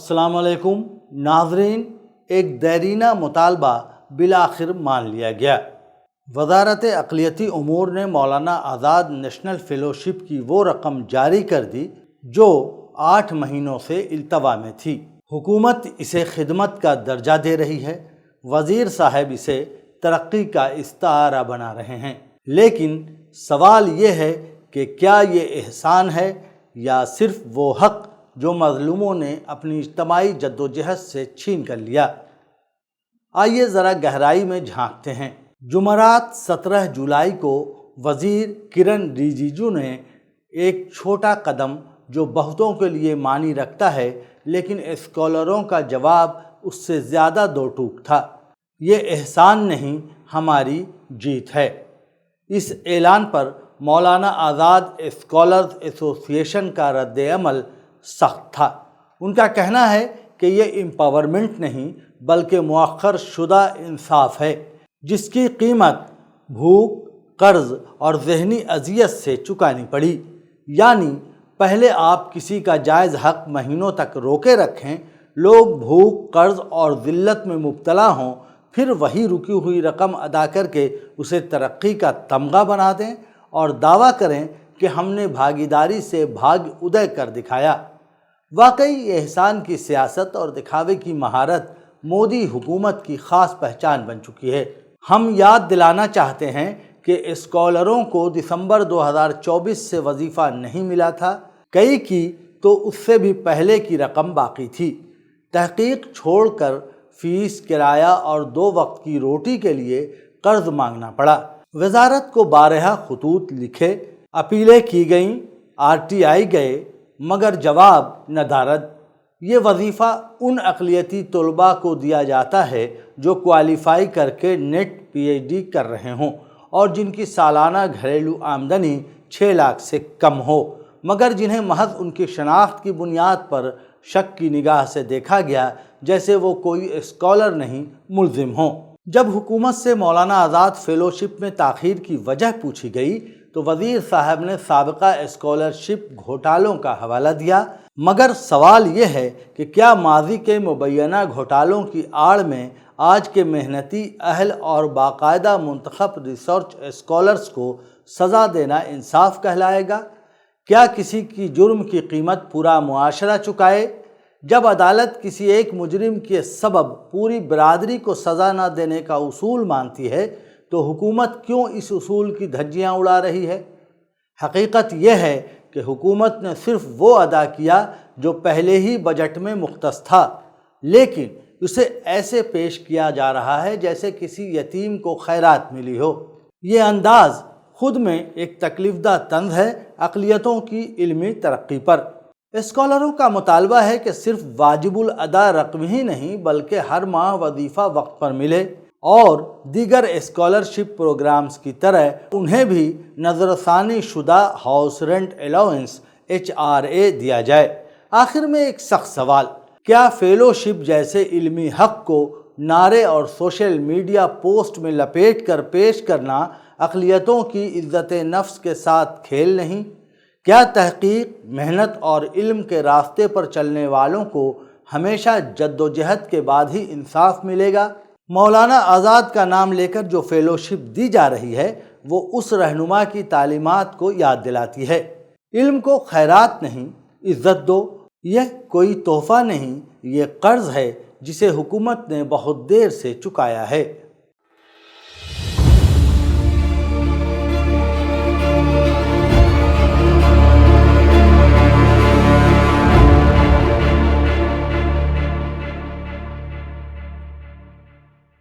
السلام علیکم ناظرین، ایک دیرینہ مطالبہ بالآخر مان لیا گیا۔ وزارت اقلیتی امور نے مولانا آزاد نیشنل فیلوشپ کی وہ رقم جاری کر دی جو 8 مہینوں سے التوا میں تھی۔ حکومت اسے خدمت کا درجہ دے رہی ہے، وزیر صاحب اسے ترقی کا استعارہ بنا رہے ہیں، لیکن سوال یہ ہے کہ کیا یہ احسان ہے یا صرف وہ حق جو مظلوموں نے اپنی اجتماعی جدوجہد سے چھین کر لیا؟ آئیے ذرا گہرائی میں جھانکتے ہیں۔ جمعرات 17 جولائی کو وزیر کرن رجیجو نے ایک چھوٹا قدم جو بہتوں کے لیے معنی رکھتا ہے لیکن اسکالروں کا جواب اس سے زیادہ دو ٹوک تھا۔ یہ احسان نہیں، ہماری جیت ہے۔ اس اعلان پر مولانا آزاد اسکالرز ایسوسی ایشن کا رد عمل سخت تھا۔ ان کا کہنا ہے کہ یہ امپاورمنٹ نہیں بلکہ مؤخر شدہ انصاف ہے، جس کی قیمت بھوک، قرض اور ذہنی اذیت سے چکانی پڑی۔ یعنی پہلے آپ کسی کا جائز حق مہینوں تک روکے رکھیں، لوگ بھوک، قرض اور ذلت میں مبتلا ہوں، پھر وہی رکی ہوئی رقم ادا کر کے اسے ترقی کا تمغہ بنا دیں اور دعویٰ کریں کہ ہم نے بھاگیداری سے بھاگ ادے کر دکھایا۔ واقعی احسان کی سیاست اور دکھاوے کی مہارت مودی حکومت کی خاص پہچان بن چکی ہے۔ ہم یاد دلانا چاہتے ہیں کہ اسکالروں کو دسمبر 2024 سے وظیفہ نہیں ملا تھا، کئی کی تو اس سے بھی پہلے کی رقم باقی تھی۔ تحقیق چھوڑ کر فیس، کرایہ اور 2 وقت کی روٹی کے لیے قرض مانگنا پڑا۔ وزارت کو بارہا خطوط لکھے، اپیلیں کی گئیں، RTI گئے، مگر جواب ندارد۔ یہ وظیفہ ان اقلیتی طلباء کو دیا جاتا ہے جو کوالیفائی کر کے نیٹ PhD کر رہے ہوں اور جن کی سالانہ گھریلو آمدنی 6 لاکھ سے کم ہو، مگر جنہیں محض ان کی شناخت کی بنیاد پر شک کی نگاہ سے دیکھا گیا جیسے وہ کوئی اسکالر نہیں، ملزم ہوں۔ جب حکومت سے مولانا آزاد فیلوشپ میں تاخیر کی وجہ پوچھی گئی تو وزیر صاحب نے سابقہ اسکالرشپ گھوٹالوں کا حوالہ دیا، مگر سوال یہ ہے کہ کیا ماضی کے مبینہ گھوٹالوں کی آڑ میں آج کے محنتی، اہل اور باقاعدہ منتخب ریسرچ اسکالرز کو سزا دینا انصاف کہلائے گا؟ کیا کسی کی جرم کی قیمت پورا معاشرہ چکائے؟ جب عدالت کسی ایک مجرم کے سبب پوری برادری کو سزا نہ دینے کا اصول مانتی ہے تو حکومت کیوں اس اصول کی دھجیاں اڑا رہی ہے؟ حقیقت یہ ہے کہ حکومت نے صرف وہ ادا کیا جو پہلے ہی بجٹ میں مختص تھا، لیکن اسے ایسے پیش کیا جا رہا ہے جیسے کسی یتیم کو خیرات ملی ہو۔ یہ انداز خود میں ایک تکلیف دہ طنز ہے اقلیتوں کی علمی ترقی پر۔ اسکالروں کا مطالبہ ہے کہ صرف واجب الادا رقم ہی نہیں بلکہ ہر ماہ وظیفہ وقت پر ملے اور دیگر اسکالرشپ پروگرامز کی طرح انہیں بھی نظر ثانی شدہ ہاؤس رینٹ الاؤنس HRA دیا جائے۔ آخر میں ایک سخت سوال، کیا فیلوشپ جیسے علمی حق کو نعرے اور سوشل میڈیا پوسٹ میں لپیٹ کر پیش کرنا اقلیتوں کی عزت نفس کے ساتھ کھیل نہیں؟ کیا تحقیق، محنت اور علم کے راستے پر چلنے والوں کو ہمیشہ جدوجہد کے بعد ہی انصاف ملے گا؟ مولانا آزاد کا نام لے کر جو فیلوشپ دی جا رہی ہے وہ اس رہنما کی تعلیمات کو یاد دلاتی ہے۔ علم کو خیرات نہیں، عزت دو۔ یہ کوئی تحفہ نہیں، یہ قرض ہے جسے حکومت نے بہت دیر سے چکایا ہے۔